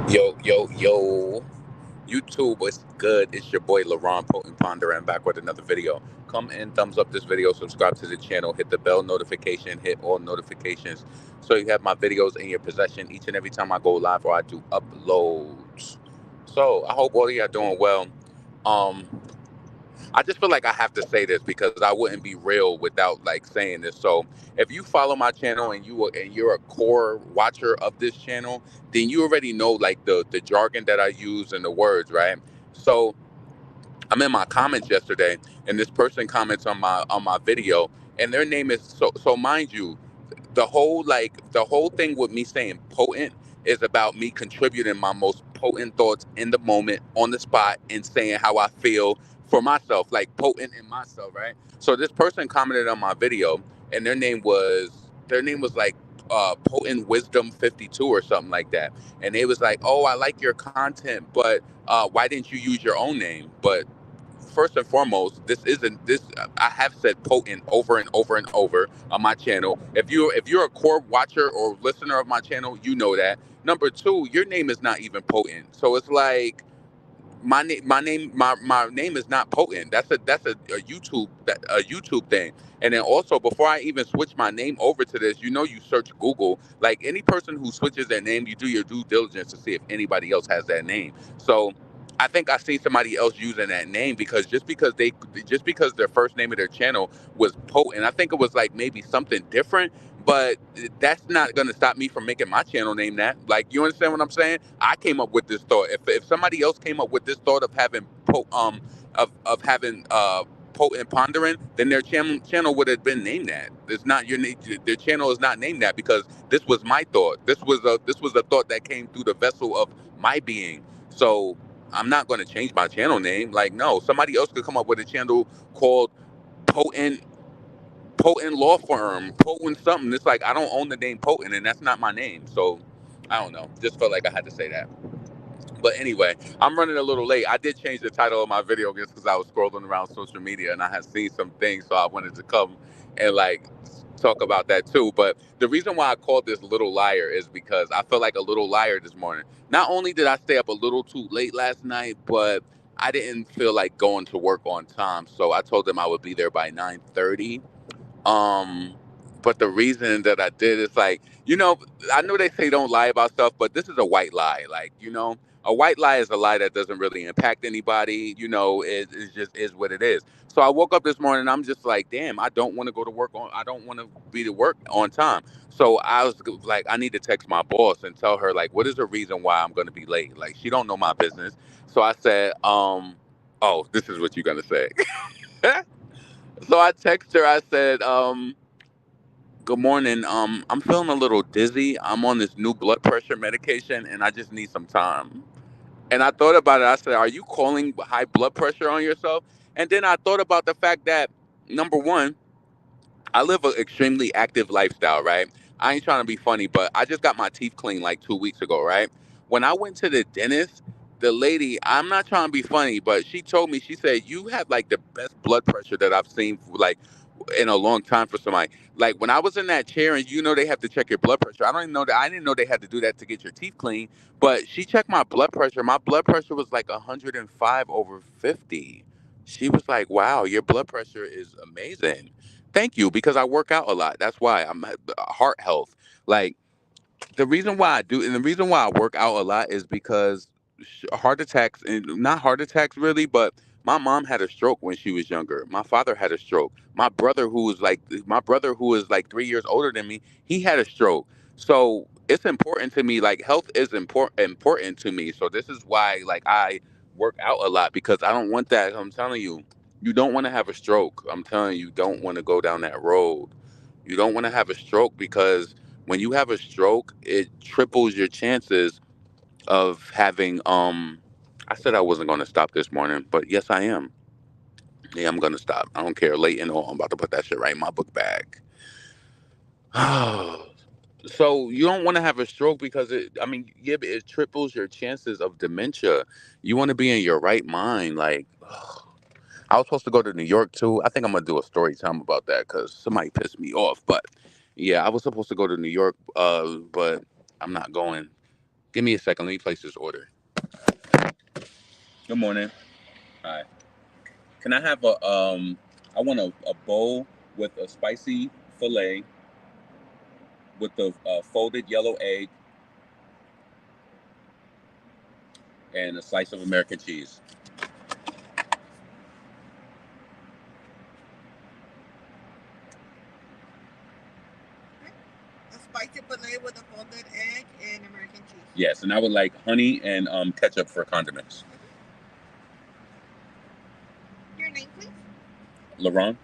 Yo, yo, yo. YouTube, what's good? It's your boy LaRon Potent Pondering back with another video. Come in, thumbs up this video, subscribe to the channel, hit the bell notification, hit all notifications so you have my videos in your possession each and every time I go live or I do uploads. So I hope all of you are doing well. Um, I just feel like I have to say this because I wouldn't be real without like saying this. So if you follow my channel and you're a core watcher of this channel, then you already know like the jargon that I use and the words, right? So I'm in my comments yesterday, and this person comments on my video, and their name is so mind you, the whole thing with me saying potent is about me contributing my most potent thoughts in the moment on the spot and saying how I feel for myself, like potent in myself, right? So this person commented on my video, and their name was like potent wisdom 52 or something like that, and they was like, oh, I like your content, but why didn't you use your own name? But first and foremost, this isn't this. I have said potent over and over and over on my channel. If you're a core watcher or listener of my channel, you know that. Number two, your name is not even potent. So it's like my name is not potent. That's a YouTube thing. And then also before I even switch my name over to this, you search Google. Like any person who switches their name, you do your due diligence to see if anybody else has that name. So I think I seen somebody else using that name because just because their first name of their channel was potent, I think it was like maybe something different. But that's not going to stop me from making my channel name that. Like, you understand what I'm saying? I came up with this thought. If somebody else came up with this thought of having of having potent pondering, then their channel would have been named that. It's not your name. Their channel is not named that because this was my thought. This was a thought that came through the vessel of my being. So I'm not going to change my channel name. Like, no, somebody else could come up with a channel called potent potent law firm, potent something. It's like I don't own the name potent, and that's not my name. So I don't know. Just felt like I had to say that. But anyway, I'm running a little late. I did change the title of my video just because I was scrolling around social media and I had seen some things, so I wanted to come and like talk about that too. But the reason why I called this little liar is because I felt like a little liar this morning. Not only did I stay up a little too late last night, but I didn't feel like going to work on time. So I told them I would be there by 9:30. um, but the reason that I did is like, I know they say don't lie about stuff, but this is a white lie. Like, a white lie is a lie that doesn't really impact anybody. It just is what it is. So I woke up this morning and I'm just like, damn, I don't want to go to work I don't want to be to work on time. So I was like, I need to text my boss and tell her like, what is the reason why I'm going to be late? Like, she don't know my business. So I said, oh, this is what you're going to say. So I text her. I said, good morning. I'm feeling a little dizzy. I'm on this new blood pressure medication and I just need some time. And I thought about it. I said, are you calling high blood pressure on yourself? And then I thought about the fact that, number one, I live an extremely active lifestyle, right? I ain't trying to be funny, but I just got my teeth cleaned like 2 weeks ago, right? When I went to the dentist, the lady, I'm not trying to be funny, but she told me, she said, you have like the best blood pressure that I've seen for like in a long time for somebody. Like when I was in that chair and they have to check your blood pressure. I don't even know that I didn't know they had to do that to get your teeth clean. But she checked my blood pressure. My blood pressure was like 105 over 50. She was like, wow, your blood pressure is amazing. Thank you, because I work out a lot. That's why I'm heart health. Like the reason why I do, and the reason why I work out a lot is because heart attacks, and not heart attacks really, but my mom had a stroke when she was younger. My father had a stroke. My brother who is like 3 years older than me, he had a stroke. So it's important to me. Like health is important to me. So this is why like I work out a lot because I don't want that. I'm telling you, you don't want to have a stroke. I'm telling you, you don't want to go down that road. You don't want to have a stroke because when you have a stroke, it triples your chances of having I said I wasn't going to stop this morning, but yes I am. Yeah, I'm going to stop. I don't care late and all. I'm about to put that shit right in my book bag. So you don't want to have a stroke because yeah, but it triples your chances of dementia. You want to be in your right mind. Like I was supposed to go to New York too. I think I'm gonna do a story time about that because somebody pissed me off. But yeah, I was supposed to go to New York, but I'm not going. Give me a second. Let me place this order. Good morning. Hi. Can I have a I want a bowl with a spicy fillet with the folded yellow egg and a slice of American cheese. A spicy fillet with a folded egg and American cheese. Yes, and I would like honey and ketchup for condiments. Your name, please. Laurent.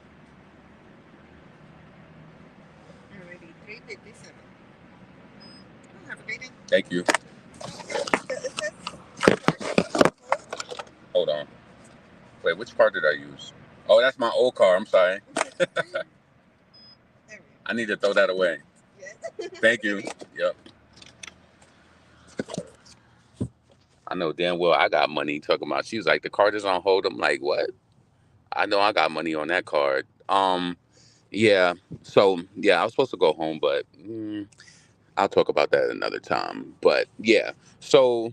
Alrighty, 357. Have a great day. Thank you. Hold on. Wait, which car did I use? Oh, that's my old car. I'm sorry. I need to throw that away. Yes. Thank you. Yep. I know damn well I got money talking about. She's like, the card is on hold. I'm like, what? I know I got money on that card. Yeah. So yeah, I was supposed to go home, but I'll talk about that another time. But yeah. So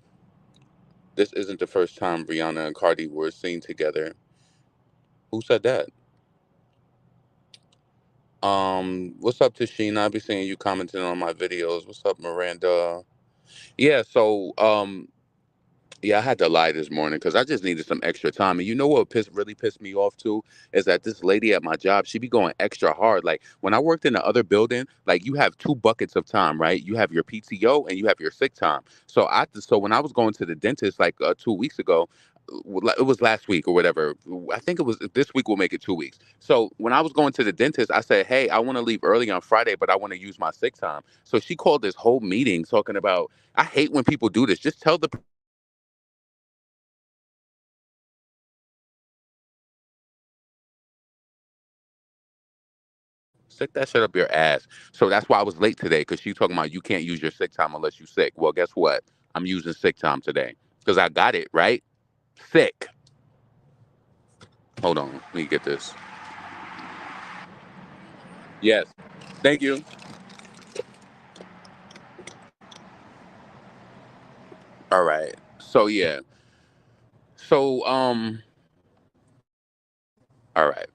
this isn't the first time Rihanna and Cardi were seen together. Who said that? What's up, Tashina? I be seeing you commenting on my videos. What's up, Miranda? Yeah, so yeah, I had to lie this morning because I just needed some extra time. And you know what really pissed me off too is that this lady at my job, she be going extra hard. Like when I worked in the other building, like you have two buckets of time, right? You have your PTO and you have your sick time. So when I was going to the dentist like 2 weeks ago, it was last week or whatever. I think it was this week. Will make it 2 weeks. So when I was going to the dentist, I said, "Hey, I want to leave early on Friday, but I want to use my sick time." So she called this whole meeting talking about. I hate when people do this. Just tell the stick that shit up your ass. So that's why I was late today because she talking about you can't use your sick time unless you sick. Well, guess what? I'm using sick time today because I got it right. Sick. Hold on, let me get this. Yes, thank you. All right. So yeah. So All right.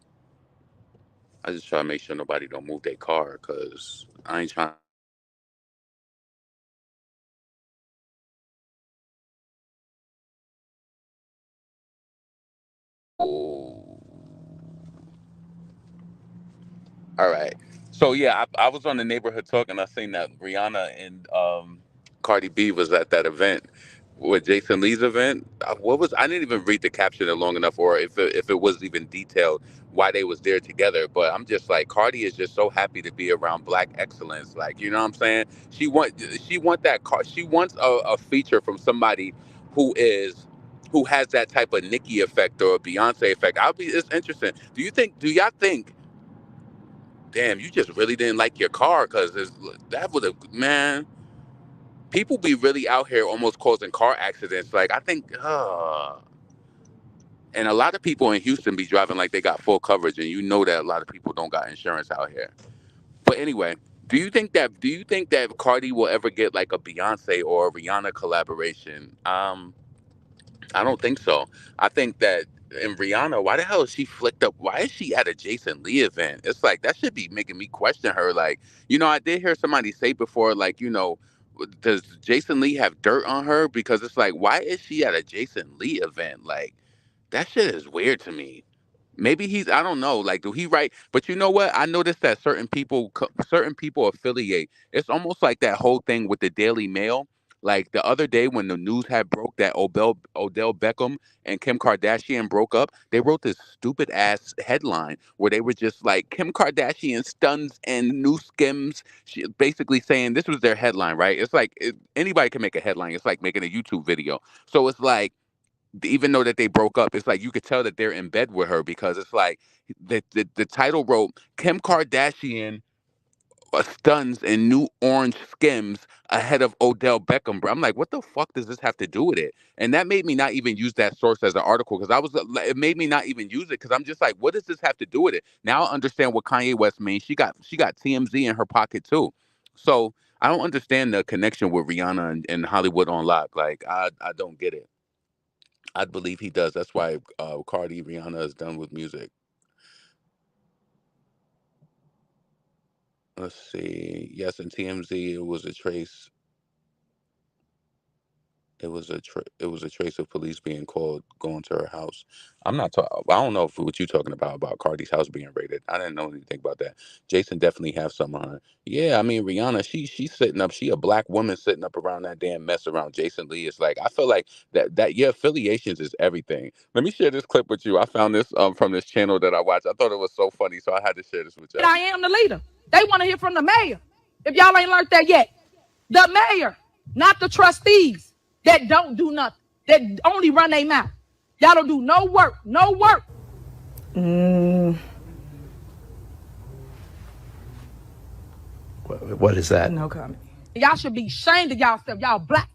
I just try to make sure nobody don't move their car because I ain't trying. Oh. All right. So yeah, I was on the neighborhood talk and I seen that Rihanna and Cardi B was at that event with Jason Lee's event. What was I didn't even read the caption long enough, or if it was even detailed why they was there together. But I'm just like Cardi is just so happy to be around Black excellence. Like you know what I'm saying? She want that car. She wants a feature from somebody who is. Who has that type of Nicki effect or a Beyonce effect? It's interesting. Do y'all think damn, you just really didn't like your car because that would have, man, people be really out here almost causing car accidents. Like, I think, and a lot of people in Houston be driving like they got full coverage, and you know that a lot of people don't got insurance out here. But anyway, do you think that Cardi will ever get like a Beyonce or a Rihanna collaboration? I don't think so. I think that in Rihanna, why the hell is she flicked up? Why is she at a Jason Lee event? It's like that should be making me question her. Like, I did hear somebody say before, like, does Jason Lee have dirt on her? Because it's like, why is she at a Jason Lee event? Like, that shit is weird to me. Maybe I don't know. Like, do he write? But you know what? I noticed that certain people affiliate. It's almost like that whole thing with the Daily Mail. Like the other day when the news had broke that Odell Beckham and Kim Kardashian broke up, they wrote this stupid ass headline where they were just like Kim Kardashian stuns and new skims. Basically saying this was their headline, right? It's like anybody can make a headline. It's like making a YouTube video. So it's like even though that they broke up, it's like you could tell that they're in bed with her because it's like the title wrote Kim Kardashian stuns in new orange skims ahead of Odell Beckham. Bro, I'm like, what the fuck does this have to do with it? And that made me not even use that source as an article because it made me not even use it because I'm just like, what does this have to do with it? Now I understand what Kanye West means. She got TMZ in her pocket too. So I don't understand the connection with Rihanna and Hollywood on Lock. Like I don't get it. I believe he does. That's why Cardi Rihanna is done with music. Let's see. Yes, in TMZ, it was a trace. It was a trace of police being called going to her house. I'm not talking. I don't know if what you're talking about Cardi's house being raided. I didn't know anything about that. Jason definitely have some on her. Yeah, I mean Rihanna, she's sitting up. She a black woman sitting up around that damn mess around Jason Lee. It's like I feel like that your affiliations is everything. Let me share this clip with you. I found this from this channel that I watched. I thought it was so funny, so I had to share this with y'all. I am the leader. They want to hear from the mayor. If y'all ain't learned that yet, the mayor, not the trustees that don't do nothing, that only run their mouth. Y'all don't do no work, no work. What is that? No comment. Y'all should be ashamed of y'allself. Y'all black.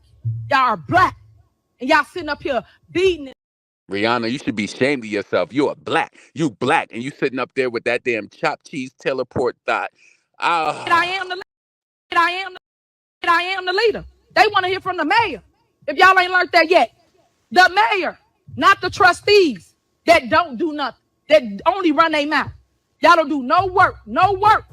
Y'all are black. And y'all sitting up here beating it. Rihanna, you should be ashamed of yourself. You are black. You black, and you sitting up there with that damn chopped cheese teleport thought. I Ah. am the leader. I am the I am the leader. They want to hear from the mayor. If y'all ain't learned that yet, the mayor, not the trustees that don't do nothing, that only run their mouth. Y'all don't do no work, no work.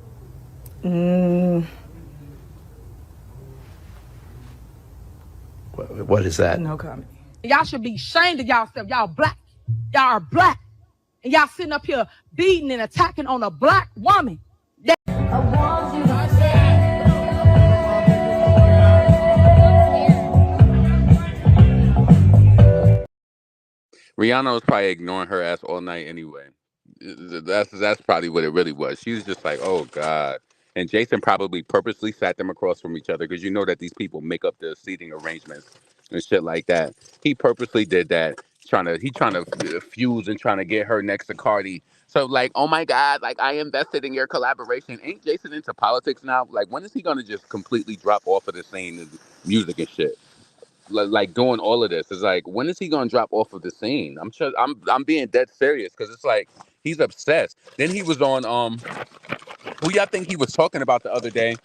What is that? No comment. Y'all should be ashamed of y'allself. Y'all black. Y'all are black. And y'all sitting up here beating and attacking on a black woman. I want you to Rihanna was probably ignoring her ass all night anyway. That's probably what it really was. She was just like, oh God. And Jason probably purposely sat them across from each other because you know that these people make up the seating arrangements and shit like that. He purposely did that, trying to fuse and trying to get her next to Cardi. So like, oh my God, like I invested in your collaboration. Ain't Jason into politics now? Like when is he gonna just completely drop off of the scene and music and shit? Like doing all of this is like when is he gonna drop off of the scene? I'm being dead serious because it's like he's obsessed. Then he was on who y'all think he was talking about the other day?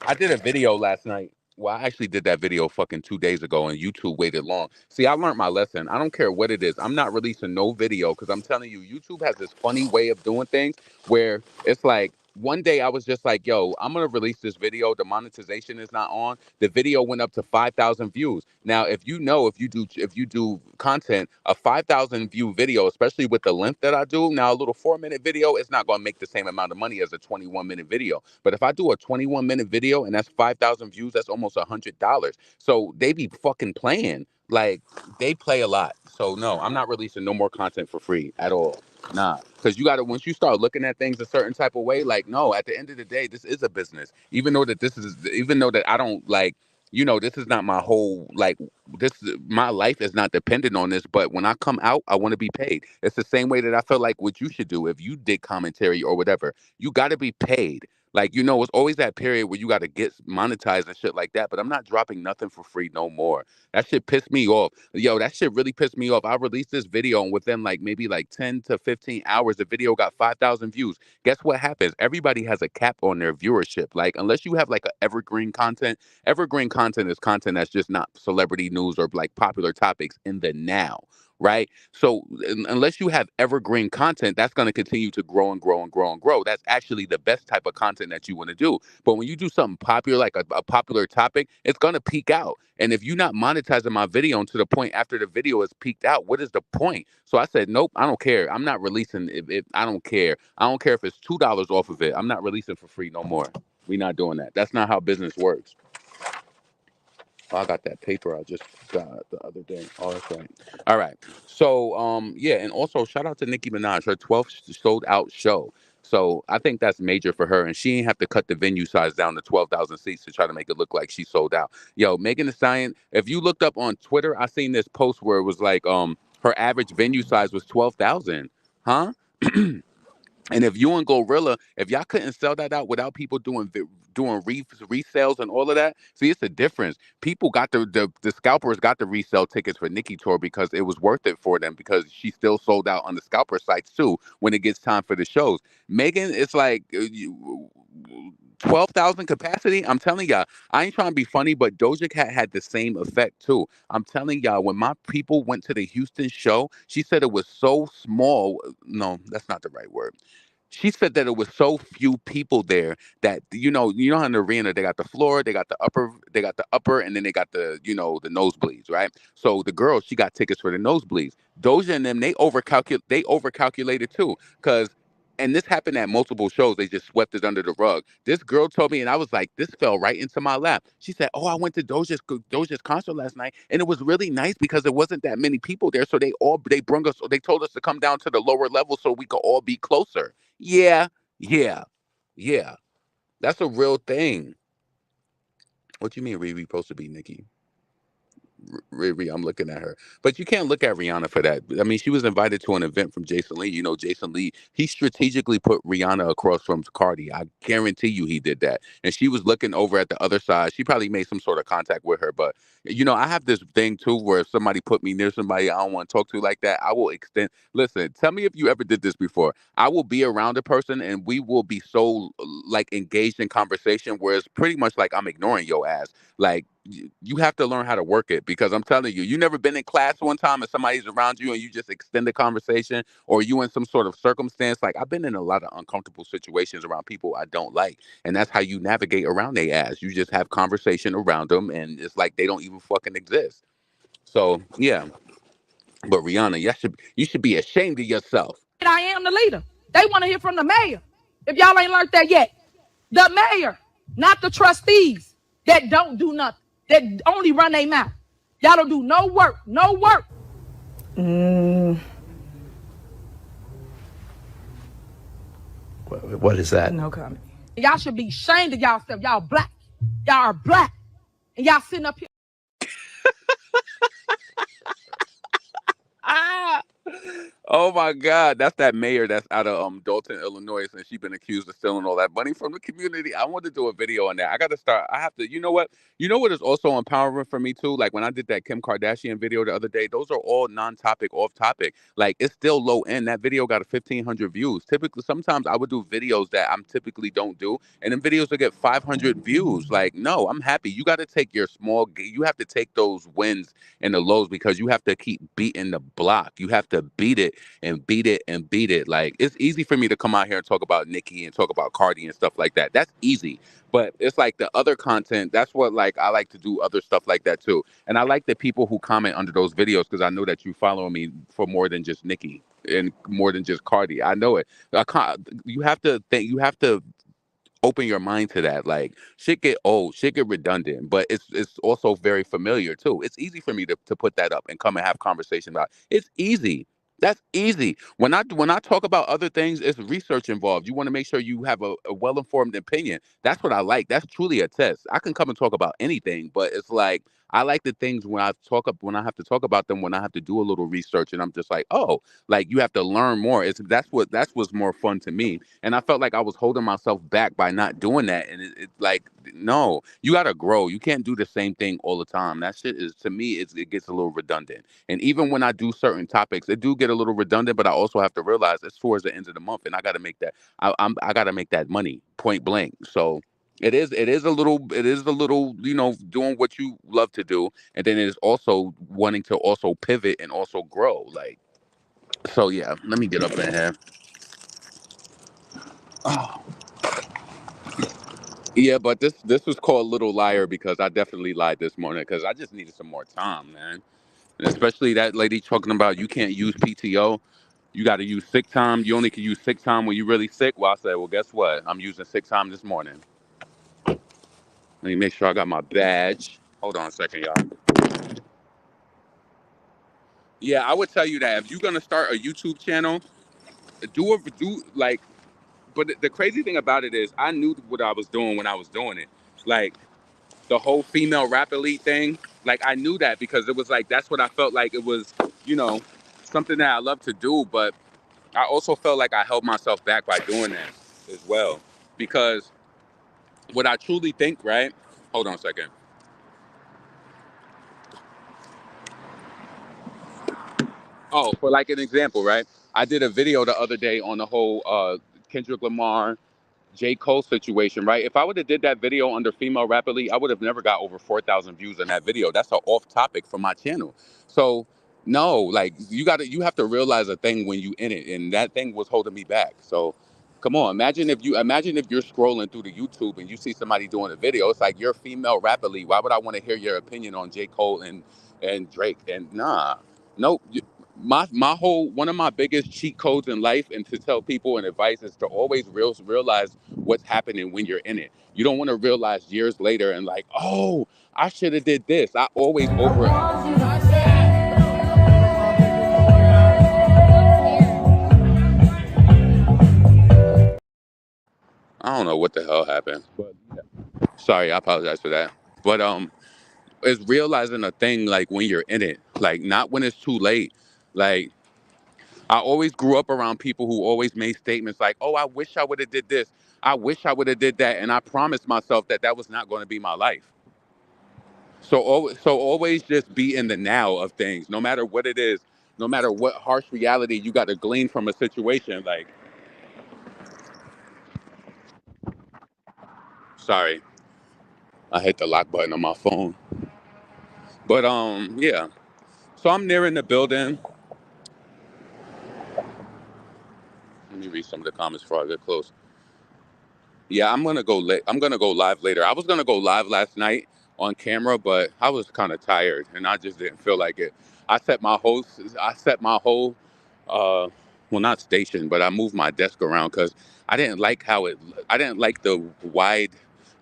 I did a video last night. Well, I actually did that video fucking 2 days ago, and YouTube waited long. See, I learned my lesson. I don't care what it is. I'm not releasing no video because I'm telling you, YouTube has this funny way of doing things where it's like one day I was just like, yo, I'm gonna release this video. The monetization is not on. The video went up to 5,000 views. Now, if you do content, a 5,000 view video, especially with the length that I do, now a little 4 minute video, it's not gonna make the same amount of money as a 21-minute video. But if I do a 21-minute video and that's 5,000 views, that's almost $100. So they be fucking playing. Like they play a lot. So no, I'm not releasing no more content for free at all. Nah, because you gotta once you start looking at things a certain type of way, like no, at the end of the day, this is a business. Even though that I don't like, this is not my whole like this. My life is not dependent on this. But when I come out, I want to be paid. It's the same way that I feel like what you should do if you did commentary or whatever. You got to be paid. Like it's always that period where you got to get monetized and shit like that. But I'm not dropping nothing for free no more. That shit pissed me off. Yo, that shit really pissed me off. I released this video and within like maybe like 10 to 15 hours, the video got 5,000 views. Guess what happens? Everybody has a cap on their viewership. Like unless you have like a evergreen content is content that's just not celebrity news or like popular topics in the now. Right. So unless you have evergreen content, that's going to continue to grow and grow and grow and grow. That's actually the best type of content that you want to do. But when you do something popular, like a popular topic, it's going to peak out. And if you're not monetizing my video to the point after the video is peaked out, what is the point? So I said, nope, I don't care. I'm not releasing if I don't care. I don't care if it's $2 off of it. I'm not releasing for free no more. We're not doing that. That's not how business works. Oh, I got that paper I just got the other day. Oh, that's right. All right. So, yeah, and also shout out to Nicki Minaj, her 12th sold out show. So I think that's major for her, and she ain't have to cut the venue size down to 12,000 seats to try to make it look like she sold out. Yo, Megan Thee Stallion, if you looked up on Twitter, I seen this post where it was like, her average venue size was 12,000. Huh? And if you and Gorilla, if y'all couldn't sell that out without people doing resales and all of that. See, it's a difference. People got the scalpers got the resale tickets for Nicki tour because it was worth it for them because she still sold out on the scalper sites too when it gets time for the shows. Megan, it's like 12,000 capacity. I'm telling y'all, I ain't trying to be funny, but Doja Cat had the same effect too. I'm telling y'all, when my people went to the Houston show, she said it was so small. No, that's not the right word. She said that it was so few people there that you know how in the arena they got the floor, they got the upper, and then they got the the nosebleeds, right? So the girl, she got tickets for the nosebleeds. Doja and them, they overcalculated too, because and this happened at multiple shows. They just swept it under the rug. This girl told me, and I was like, this fell right into my lap. She said, "Oh, I went to Doja's concert last night, and it was really nice because there wasn't that many people there. So they told us to come down to the lower level so we could all be closer." Yeah, yeah, yeah. That's a real thing. What you mean, Riri supposed to be Nikki? Riri, I'm looking at her. But you can't look at Rihanna for that. I mean, she was invited to an event from Jason Lee. You know, Jason Lee, he strategically put Rihanna across from Cardi. I guarantee you he did that. And she was looking over at the other side. She probably made some sort of contact with her. But, I have this thing too where if somebody put me near somebody I don't want to talk to like that, I will extend. Listen, tell me if you ever did this before. I will be around a person and we will be so like engaged in conversation where it's pretty much like I'm ignoring your ass. Like, you have to learn how to work it because I'm telling you, you never been in class one time and somebody's around you and you just extend the conversation or you in some sort of circumstance. Like I've been in a lot of uncomfortable situations around people I don't like. And that's how you navigate around their ass. You just have conversation around them and it's like they don't even fucking exist. So yeah. But Rihanna, you should be ashamed of yourself. I am the leader. They want to hear from the mayor. If y'all ain't learned that yet, the mayor, not the trustees that don't do nothing, that only run their mouth. Y'all don't do no work, no work. What is that? No comment. Y'all should be ashamed of y'allself. Y'all black. Y'all are black. And y'all sitting up here. Ah! Oh my God, that's that mayor that's out of Dalton, Illinois, and she's been accused of stealing all that money from the community. I want to do a video on that. I got to start. I have to. You know what? You know what is also empowering for me too. Like when I did that Kim Kardashian video the other day, those are all non-topic, off-topic. Like it's still low end. That video got a 1,500 views. Typically, sometimes I would do videos that I'm typically don't do, and then videos will get 500 views. Like no, I'm happy. You got to take your You have to take those wins and the lows because you have to keep beating the block. You have to beat it and beat it and beat it. Like it's easy for me to come out here and talk about Nicki and talk about Cardi and stuff like that. That's easy. But it's like the other content, that's what like I like to do other stuff like that too. And I like the people who comment under those videos because I know that you follow me for more than just Nicki and more than just Cardi. I know it. You have to think you have to open your mind to that. Like shit get old, shit get redundant, but it's also very familiar too. It's easy for me to put that up and come and have conversation about. It's easy. That's easy. When I talk about other things, it's research involved. You want to make sure you have a well informed opinion. That's what I like. That's truly a test. I can come and talk about anything, but it's like I like the things when I have to talk about them when I have to do a little research and I'm just like, oh, like you have to learn more. That's what's more fun to me. And I felt like I was holding myself back by not doing that. And it's like, no, you got to grow. You can't do the same thing all the time. That shit is, to me, it gets a little redundant. And even when I do certain topics, it do get a little redundant, but I also have to realize it's towards the end of the month and I got to make that, I got to make that money point blank. So it is a little, doing what you love to do. And then it is also wanting to also pivot and also grow. Like, so yeah, let me get up in here. Oh, yeah, but this was called Little Liar because I definitely lied this morning because I just needed some more time, man. And especially that lady talking about you can't use PTO. You got to use sick time. You only can use sick time when you're really sick. Well, I said, well, guess what? I'm using sick time this morning. Let me make sure I got my badge. Hold on a second, y'all. Yeah, I would tell you that if you're gonna start a YouTube channel, do like. But the crazy thing about it is, I knew what I was doing when I was doing it. Like the whole female rap elite thing. Like I knew that because it was like that's what I felt like it was, you know, something that I love to do. But I also felt like I held myself back by doing that as well because What I truly think, right? Hold on a second. Oh, for like an example, right? I did a video the other day on the whole Kendrick Lamar J. Cole situation, right? If I would have did that video under female rapidly, I would have never got over 4,000 views on that video. That's an off topic for my channel. So no, like you have to realize a thing when you in it, and that thing was holding me back. So come on, imagine if you're scrolling through the YouTube and you see somebody doing a video. It's like you're female rapidly. Why would I want to hear your opinion on J. Cole and Drake? And nah, nope. My whole one of my biggest cheat codes in life and to tell people and advice is to always realize what's happening when you're in it. You don't want to realize years later and like, oh, I should have did this. I always over. I don't know what the hell happened, but sorry, I apologize for that. But it's realizing a thing like when you're in it, like not when it's too late. Like I always grew up around people who always made statements like, "Oh, I wish I would have did this. I wish I would have did that," and I promised myself that that was not going to be my life. So always just be in the now of things, no matter what it is, no matter what harsh reality you got to glean from a situation. Like, sorry, I hit the lock button on my phone. But yeah. So I'm nearing the building. Let me read some of the comments before I get close. Yeah, I'm gonna go late. I'm gonna go live later. I was gonna go live last night on camera, but I was kind of tired and I just didn't feel like it. I set my whole, uh, well, not station, but I moved my desk around because I didn't like how it. I didn't like the wide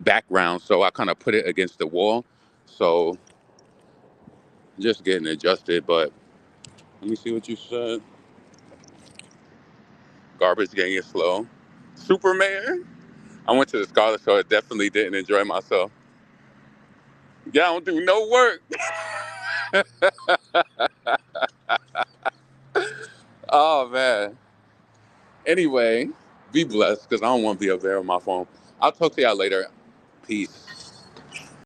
background, so I kind of put it against the wall. So just getting adjusted. But let me see what you said. Garbage getting slow. Superman. I went to the Scarlet, so I definitely didn't enjoy myself. Yeah, I don't do no work. Oh man. Anyway, be blessed because I don't want to be up there on my phone. I'll talk to y'all later. Peace.